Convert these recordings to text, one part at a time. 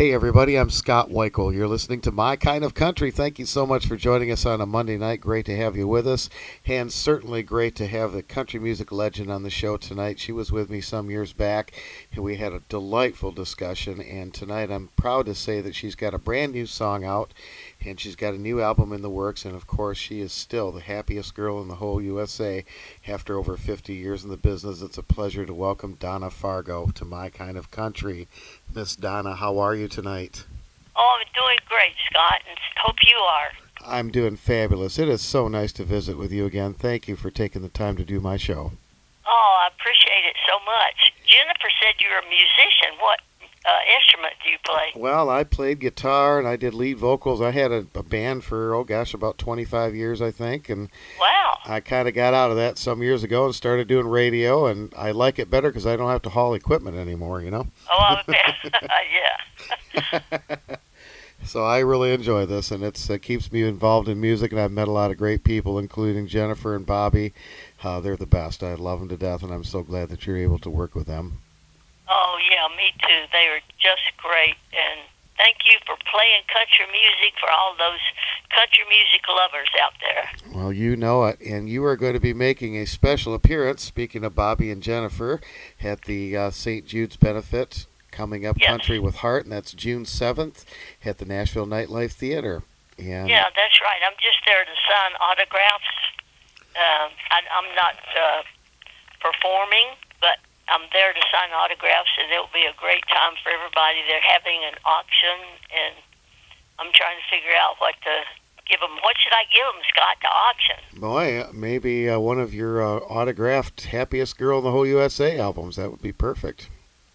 Hey everybody, I'm Scott Wikle. You're listening to My Kind of Country. Thank you so much for joining us on a Monday night. Great to have you with us. And certainly great to have the country music legend on the show tonight. She was with me some years back, and we had a delightful discussion. And tonight I'm proud to say that she's got a brand new song out, and she's got a new album in the works. And of course, she is still the happiest girl in the whole USA after over 50 years in the business. It's a pleasure to welcome Donna Fargo to My Kind of Country. Miss Donna, how are you tonight? Oh, I'm doing great, Scott, and hope you are. I'm doing fabulous. It is so nice to visit with you again. Thank you for taking the time to do my show. Oh, I appreciate it so much. Jennifer said you're a musician. What instrument do you play? Well, I played guitar and I did lead vocals. I had a band for, about 25 years, I think. And wow. I kind of got out of that some years ago and started doing radio, and I like it better because I don't have to haul equipment anymore, you know? Oh, I bet. Yeah. So I really enjoy this, and it keeps me involved in music, and I've met a lot of great people, including Jennifer and Bobby. They're the best. I love them to death, and I'm so glad that you're able to work with them. Oh, yeah, me too. They are just great, and thank you for playing country music for all those country music lovers out there. Well, you know it, and you are going to be making a special appearance, speaking of Bobby and Jennifer, at the St. Jude's benefit coming up, yes. Country with Heart, and that's June 7th at the Nashville Nightlife Theater. And yeah, that's right. I'm just there to sign autographs. I'm not performing, but I'm there to sign autographs, and it'll be a great time for everybody. They're having an auction, and I'm trying to figure out what to give them. What should I give them, Scott, to auction? Boy, maybe one of your autographed Happiest Girl in the Whole USA albums. That would be perfect.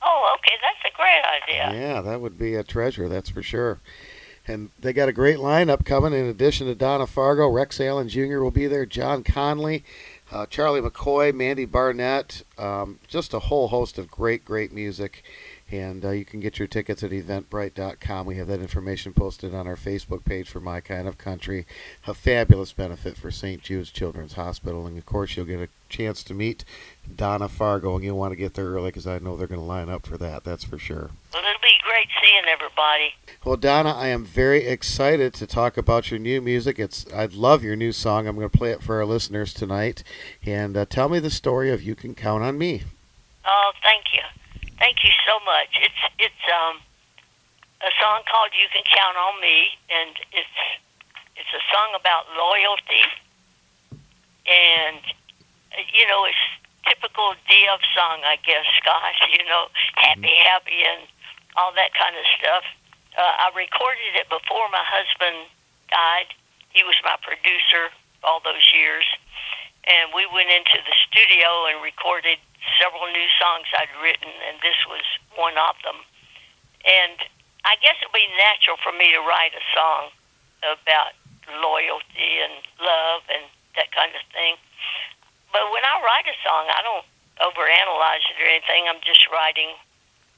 Oh, okay, that's a great idea. Yeah, that would be a treasure, that's for sure. And they got a great lineup coming. In addition to Donna Fargo, Rex Allen Jr. will be there, John Conley, Charlie McCoy, Mandy Barnett, just a whole host of great, great music. And you can get your tickets at eventbrite.com. We have that information posted on our Facebook page for My Kind of Country. A fabulous benefit for St. Jude's Children's Hospital. And, of course, you'll get a chance to meet Donna Fargo, and you'll want to get there early because I know they're going to line up for that. That's for sure. Well, it'll be great seeing everybody. Well, Donna, I am very excited to talk about your new music. I love your new song. I'm going to play it for our listeners tonight. And tell me the story of You Can Count on Me. Oh, thank you. Thank you so much. It's a song called "You Can Count on Me," and it's a song about loyalty, and it's typical DF song, I guess, Scott. Happy, and all that kind of stuff. I recorded it before my husband died. He was my producer all those years, and we went into the studio and recorded several new songs I'd written, and this was one of them. And I guess it would be natural for me to write a song about loyalty and love and that kind of thing. But when I write a song, I don't overanalyze it or anything. I'm just writing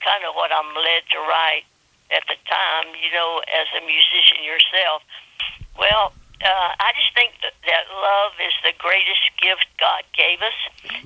kind of what I'm led to write at the time, as a musician yourself. Well, I just think that love is the greatest gift God gave us,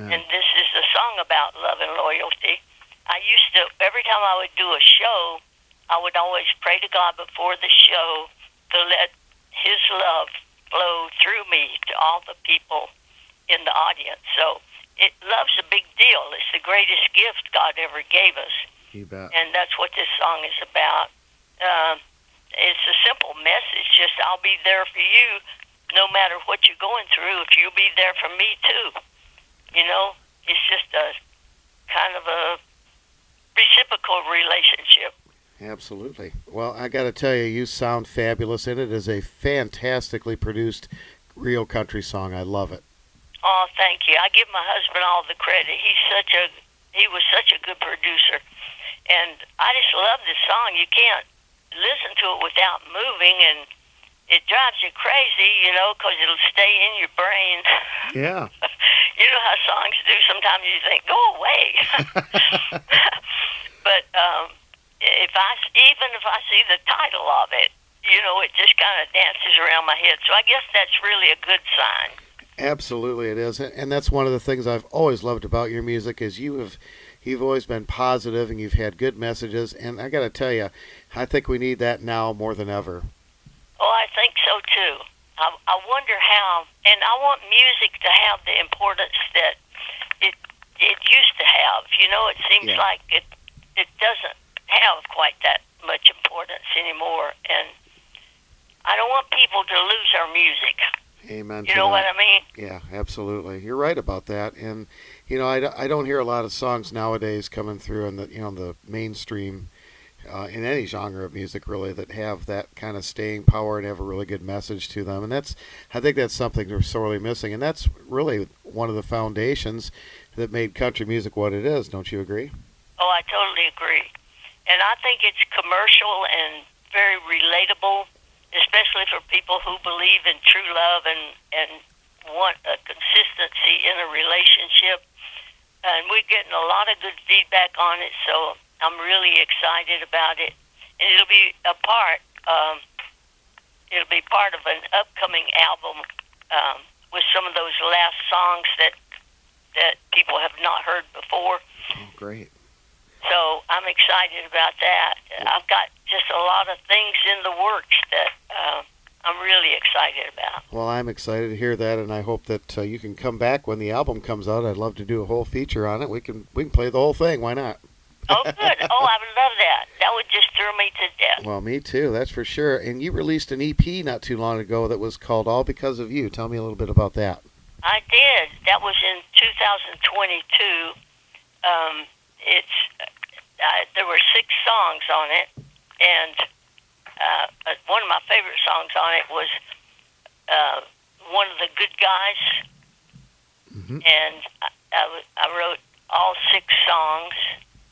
and this is a song about love and loyalty. I used to, every time I would do a show, I would always pray to God before the show to let His love flow through me to all the people in the audience. So love's a big deal. It's the greatest gift God ever gave us. You bet. And that's what this song is about. It's a simple message, just I'll be there for you no matter what you're going through, if you'll be there for me too. It's just a kind of a reciprocal relationship. Absolutely. Well, I got to tell you, you sound fabulous in it. It is a fantastically produced real country song. I love it. Oh, thank you. I give my husband all the credit. He was such a good producer. And I just love this song. You can't listen to it without moving, and it drives you crazy, because it'll stay in your brain. Yeah. You know how songs do. Sometimes you think, go away. But even if I see the title of it, it just kind of dances around my head. So I guess that's really a good sign. Absolutely, it is. And that's one of the things I've always loved about your music is you've always been positive and you've had good messages. And I got to tell you, I think we need that now more than ever. Oh, I think so too. I wonder how, and I want music to have the importance that it it used to have. You know, it seems Yeah. like it doesn't have quite that much importance anymore, and I don't want people to lose our music. Amen You to know that. what I mean? Yeah, absolutely. You're right about that. And I don't hear a lot of songs nowadays coming through in the mainstream in any genre of music really that have that kind of staying power and have a really good message to them. And I think that's something we're sorely missing. And that's really one of the foundations that made country music what it is. Don't you agree? Oh, I totally agree. And I think it's commercial and very relatable, especially for people who believe in true love and want a consistency in a relationship. And we're getting a lot of good feedback on it, so I'm really excited about it. And it'll be it'll be part of an upcoming album with some of those last songs that people have not heard before. Oh, great. So I'm excited about that. I've got just a lot of things in the works that I'm really excited about. Well, I'm excited to hear that, and I hope that you can come back when the album comes out. I'd love to do a whole feature on it. We can play the whole thing. Why not? Oh, good. Oh, I would love that. That would just thrill me to death. Well, me too. That's for sure. And you released an EP not too long ago that was called "All Because of You." Tell me a little bit about that. I did. That was in 2022. There were 6 songs on it, and one of my favorite songs on it was "One of the Good Guys," Mm-hmm. and I wrote all 6 songs.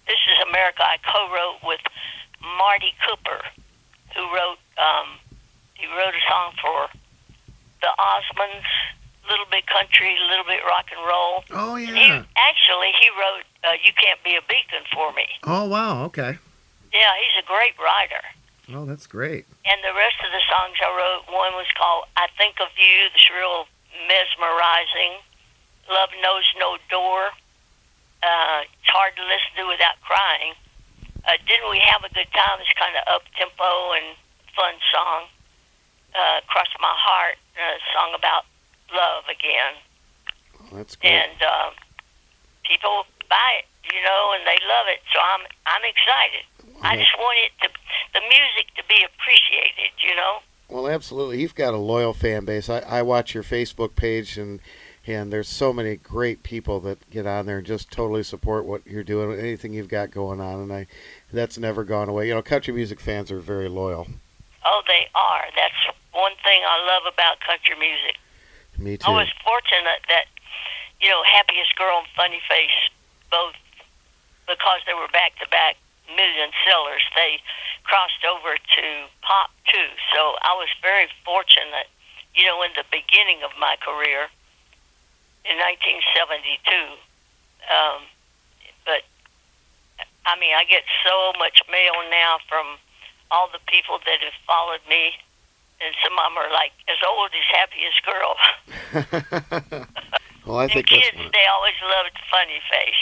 This is America. I co-wrote with Marty Cooper, who wrote he wrote a song for the Osmonds, Little Bit Country, Little Bit Rock and Roll. Oh And he wrote "You Can't Be a Beacon" for me. Oh wow. Okay. Yeah, he's a great writer. Oh, that's great. And the rest of the songs I wrote, one was called "I Think of You," the shrill, mesmerizing. "Love Knows No Door." It's hard to listen to without crying. "Didn't We Have a Good Time" is kind of up-tempo and fun song. "Cross My Heart," a song about love again. Oh, that's great. And people buy it, and they love it. So I'm excited. I just want the music to be appreciated. Well, absolutely. You've got a loyal fan base. I watch your Facebook page, and there's so many great people that get on there and just totally support what you're doing, anything you've got going on, and that's never gone away. Country music fans are very loyal. Oh, they are. That's one thing I love about country music. Me too. I was fortunate that, Happiest Girl and Funny Face, both, because they were back-to-back million sellers, they crossed over to pop too. So I was very fortunate, in the beginning of my career in 1972. But, I get so much mail now from all the people that have followed me, and some of them are like as old as Happiest Girl. Well, I think and kids, that's they always loved Funny Face,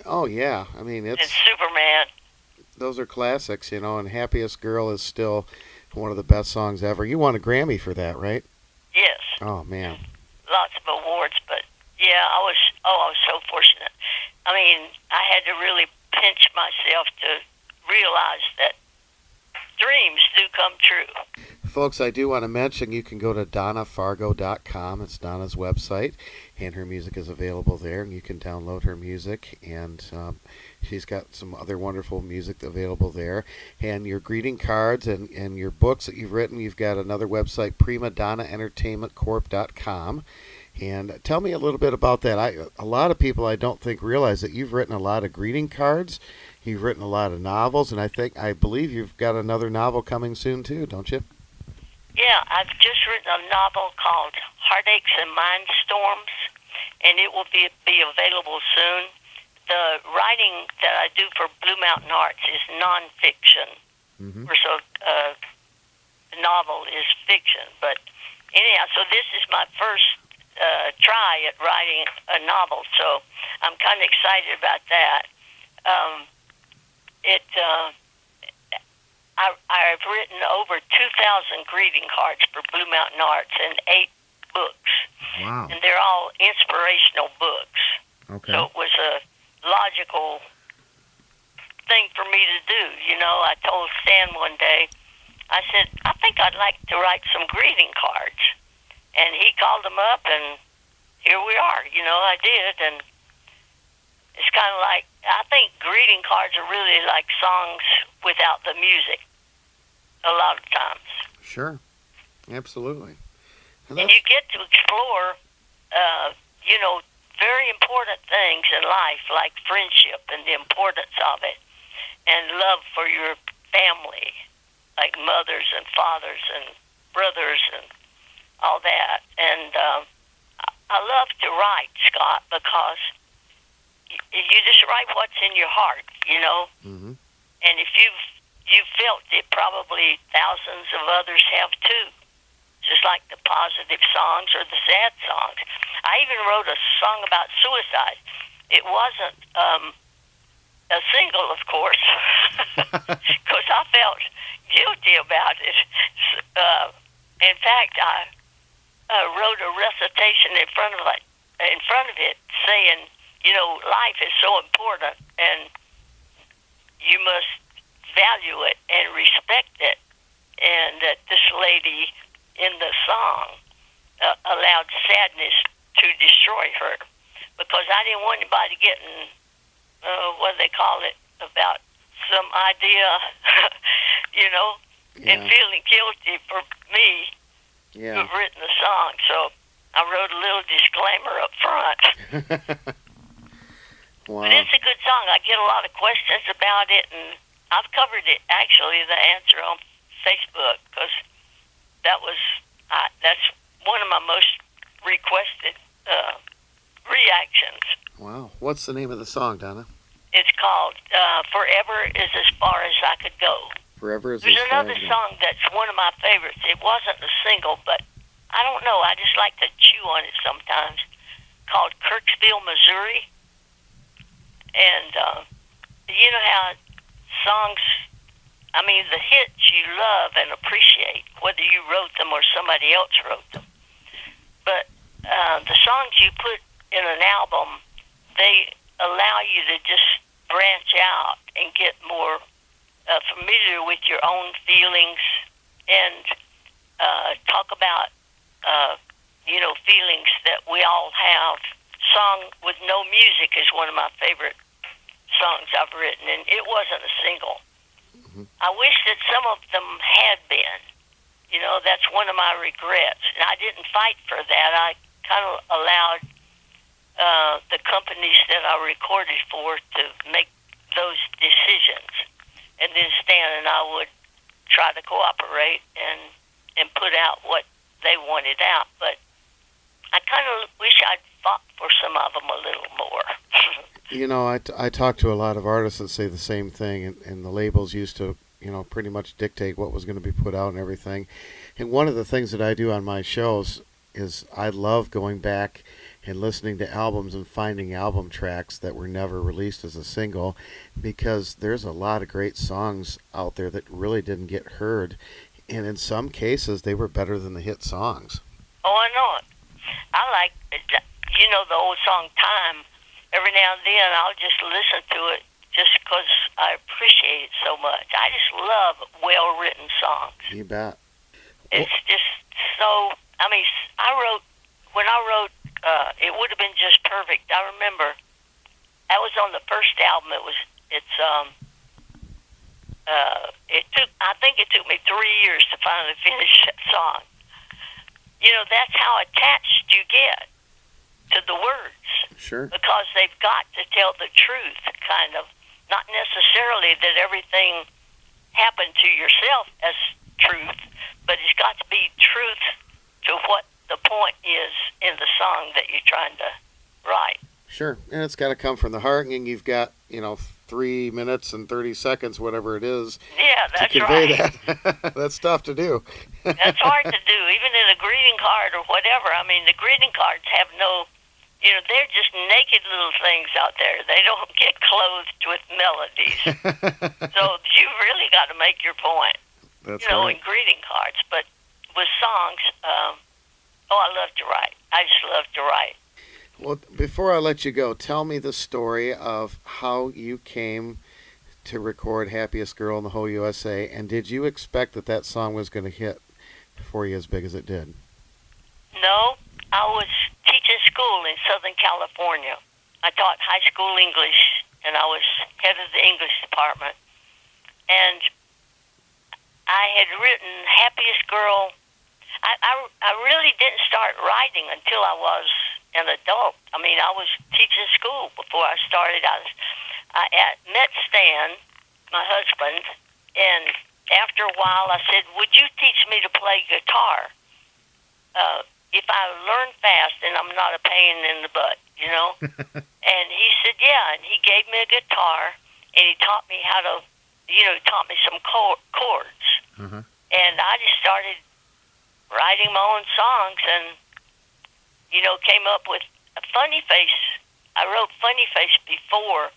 Oh yeah, and it's Superman. those are classics, and "Happiest Girl" is still one of the best songs ever. You won a Grammy for that, right? Yes, Oh man. lots of awards, but yeah, I was so fortunate. I had to really pinch myself to realize that dreams do come true. Folks, I do want to mention you can go to donnafargo.com. It's Donna's website, and her music is available there, and you can download her music, and she's got some other wonderful music available there. And your greeting cards and your books that you've written, you've got another website, primadonnaentertainmentcorp.com. And tell me a little bit about that. A lot of people I don't think realize that you've written a lot of greeting cards, you've written a lot of novels, and I believe you've got another novel coming soon too, don't you? Yeah, I've just written a novel called Heartaches and Mindstorms, and it will be available soon. The writing that I do for Blue Mountain Arts is nonfiction, Mm-hmm. so the novel is fiction. But anyhow, so this is my first try at writing a novel, so I'm kind of excited about that. I've written over 2,000 greeting cards for Blue Mountain Arts and 8 books. Wow. And they're all inspirational books. Okay. So it was a logical thing for me to do. I told Stan one day, I said, I think I'd like to write some greeting cards. And he called them up, and here we are. I did. And it's kind of like, I think greeting cards are really like songs without the music a lot of times. Sure. Absolutely. And you get to explore, very important things in life, like friendship and the importance of it, and love for your family, like mothers and fathers and brothers and all that. And I love to write, Scott, because you just write what's in your heart, Mm-hmm. And if you've felt it, probably thousands of others have too. Just like the positive songs or the sad songs. I even wrote a song about suicide. It wasn't a single, of course, because I felt guilty about it. In fact, I wrote a recitation in front of it, saying, life is so important, and you must value it and respect it, and that this lady in the song allowed sadness to destroy her, because I didn't want anybody getting, what do they call it, about some idea, and feeling guilty for me to have written the song. So I wrote a little disclaimer up front. Wow. But it's a good song. I get a lot of questions about it, and I've covered it, actually, the answer on Facebook, because that's one of my most requested reactions. Wow. What's the name of the song, Donna? It's called Forever Is As Far As I Could Go. Forever Is There's as Far another as song that's one of my favorites. It wasn't a single, but I don't know. I just like to chew on it sometimes, called Kirksville, Missouri. And you know how songs, the hits you love and appreciate, whether you wrote them or somebody else wrote them. But the songs you put in an album, they allow you to just branch out and get more familiar with your own feelings and talk about, feelings that we all have. Song with No Music is one of my favorite songs I've written, and it wasn't a single. Mm-hmm. I wish that some of them had been. That's one of my regrets. And I didn't fight for that. I kind of allowed the companies that I recorded for to make those decisions. And then Stan and I would try to cooperate and put out what they wanted out. But I kind of wish I'd fought for some of them a little more. I talk to a lot of artists that say the same thing, and the labels used to, pretty much dictate what was going to be put out and everything. And one of the things that I do on my shows is I love going back and listening to albums and finding album tracks that were never released as a single, because there's a lot of great songs out there that really didn't get heard, and in some cases they were better than the hit songs. Oh, I know it. I like, the old song Time. Every now and then I'll just listen to it just because I appreciate it so much. I just love well-written songs. You bet. It's just so, when I wrote It Would Have Been Just Perfect, I remember that was on the first album. I think it took me 3 years to finally finish that song. That's how attached you get to the words. Sure. Because they've got to tell the truth, kind of. Not necessarily that everything happened to yourself as truth, but it's got to be truth to what the point is in the song that you're trying to write. Sure. And it's got to come from the heart, and you've got, 3 minutes and 30 seconds, whatever it is, that's to convey right. that. That's tough to do. That's hard to do, even in a greeting card or whatever. The greeting cards have no, they're just naked little things out there. They don't get clothed with melodies. So you really got to make your point. That's and right. greeting cards. But with songs, I love to write. I just love to write. Well, before I let you go, tell me the story of how you came to record Happiest Girl in the Whole USA, and did you expect that that song was going to hit for you as big as it did? No, I was teaching school in Southern California. I taught high school English, and I was head of the English department. And I had written Happiest Girl. I really didn't start writing until I was an adult. I mean, I was teaching school before I started. I met Stan, my husband, and after a while I said, would you teach me to play guitar? If I learn fast and I'm not a pain in the butt, And he said, yeah, and he gave me a guitar, and he taught me how to, he taught me some chords. Uh-huh. And I just started writing my own songs and, came up with a Funny Face. I wrote Funny Face before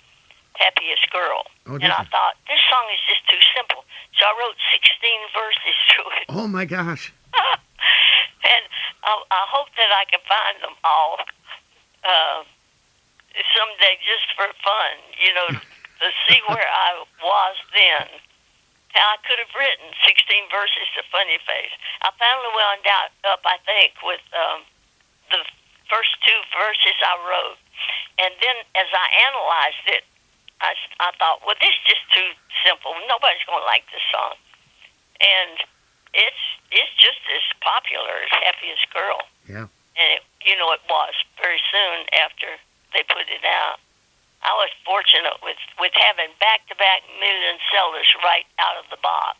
Happiest Girl. Oh, and I thought, this song is just too simple. So I wrote 16 verses to it. Oh, my gosh. And I hope that I can find them all someday just for fun, to see where I was then. How I could have written 16 verses to Funny Face. I finally wound up, I think, with the first two verses I wrote. And then as I analyzed it, I thought, well, this is just too simple. Nobody's going to like this song. And it's just as popular as Happiest Girl. Yeah. And it was very soon after they put it out. I was fortunate with having back-to-back million sellers right out of the box.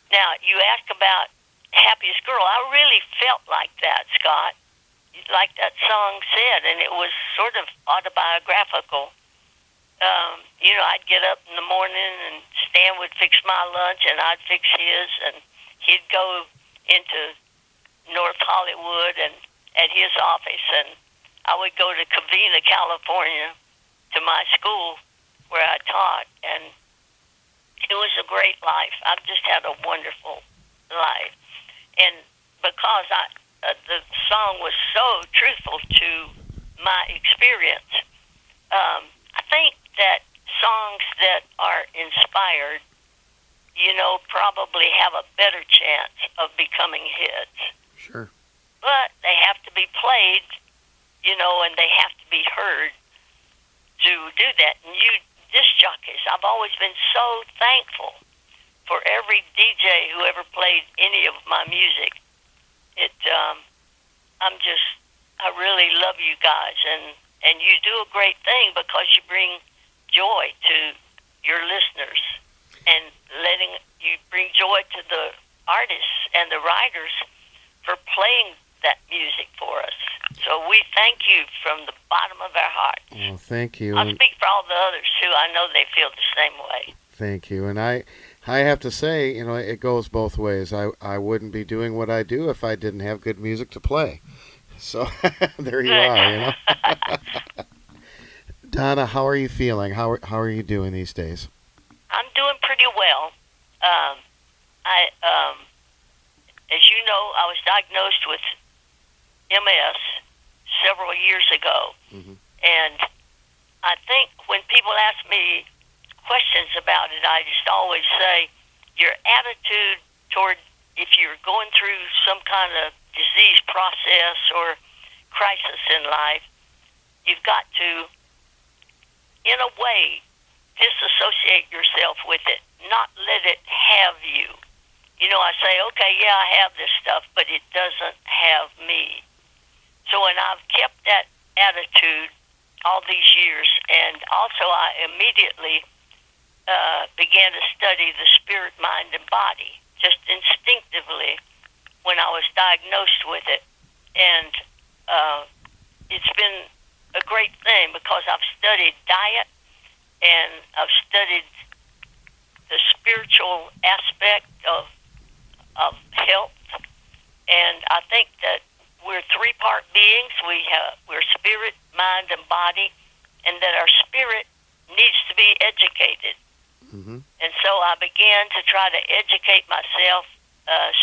Now, you ask about Happiest Girl. I really felt like that, Scott, like that song said, and it was sort of autobiographical. I'd get up in the morning and Stan would fix my lunch and I'd fix his, and he'd go into North Hollywood and at his office, and I would go to Covina, California, to my school where I taught, and it was a great life. I've just had a wonderful life, and because the song was so truthful to my experience, I think that songs that are inspired, probably have a better chance of becoming hits. Sure. But they have to be played, and they have to be heard to do that. And you disc jockeys, I've always been so thankful for every DJ who ever played any of my music. I really love you guys, and you do a great thing because you bring joy to your listeners, and you bring joy to the artists and the writers for playing that music for us. So we thank you from the bottom of our hearts. Well, thank you. I'll speak for all the others, too. I know they feel the same way. Thank you. And I have to say, it goes both ways. I wouldn't be doing what I do if I didn't have good music to play. So there you are, Donna, how are you feeling? How are you doing these days? I'm doing pretty well. As you know, I was diagnosed with MS several years ago. Mm-hmm. And I think when people ask me questions about it, I just always say your attitude toward, if you're going through some kind of disease process or crisis in life, you've got to, in a way, disassociate yourself with it, not let it have you. I say, okay, yeah, I have this stuff, but it doesn't have me. So when I've kept that attitude all these years, and also I immediately began to study the spirit, mind, and body, just instinctively when I was diagnosed with it. And it's been a great thing because I've studied diet, and I've studied the spiritual aspect of health, and I think that we're three-part beings. We're spirit, mind, and body, and that our spirit needs to be educated. Mm-hmm. And so I began to try to educate myself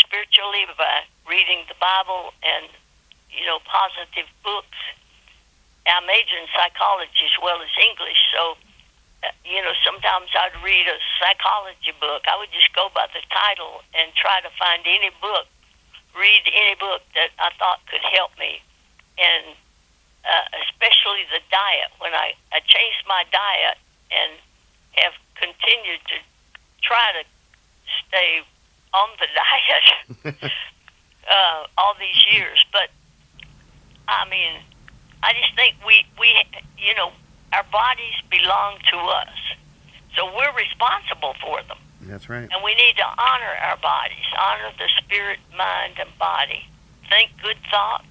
spiritually by reading the Bible and, positive books. I major in psychology as well as English, so, sometimes I'd read a psychology book. I would just go by the title and try to find any book, read any book that I thought could help me. And especially the diet. When I changed my diet and have continued to try to stay on the diet all these years. But, I mean, I just think we our bodies belong to us. So we're responsible for them. That's right. And we need to honor our bodies, honor the spirit, mind, and body. Think good thoughts.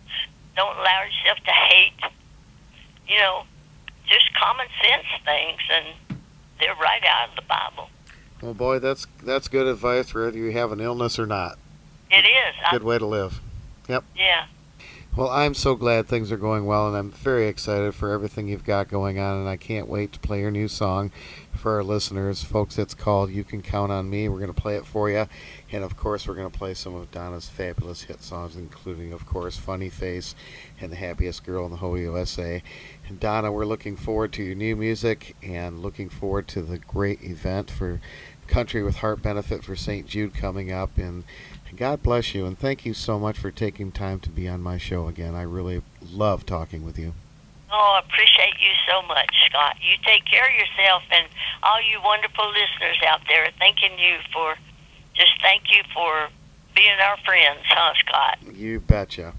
Don't allow yourself to hate. Just common sense things, and they're right out of the Bible. Well, boy, that's good advice, whether you have an illness or not. It is. Good way to live. Yep. Yeah. Well, I'm so glad things are going well, and I'm very excited for everything you've got going on, and I can't wait to play your new song for our listeners. Folks, it's called You Can Count on Me. We're going to play it for you, and of course, we're going to play some of Donna's fabulous hit songs, including, of course, Funny Face and The Happiest Girl in the Whole USA. And Donna, we're looking forward to your new music and looking forward to the great event for Country with Heart benefit for St. Jude coming up, and God bless you, and thank you so much for taking time to be on my show again. I really love talking with you. Oh, I appreciate you so much, Scott. You take care of yourself, and all you wonderful listeners out there, thank you for being our friends, huh, Scott? You betcha.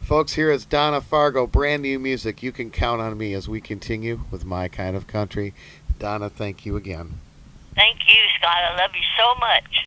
Folks, here is Donna Fargo, brand new music. You can count on me as we continue with My Kind of Country. Donna, thank you again. Thank you, Scott. I love you so much.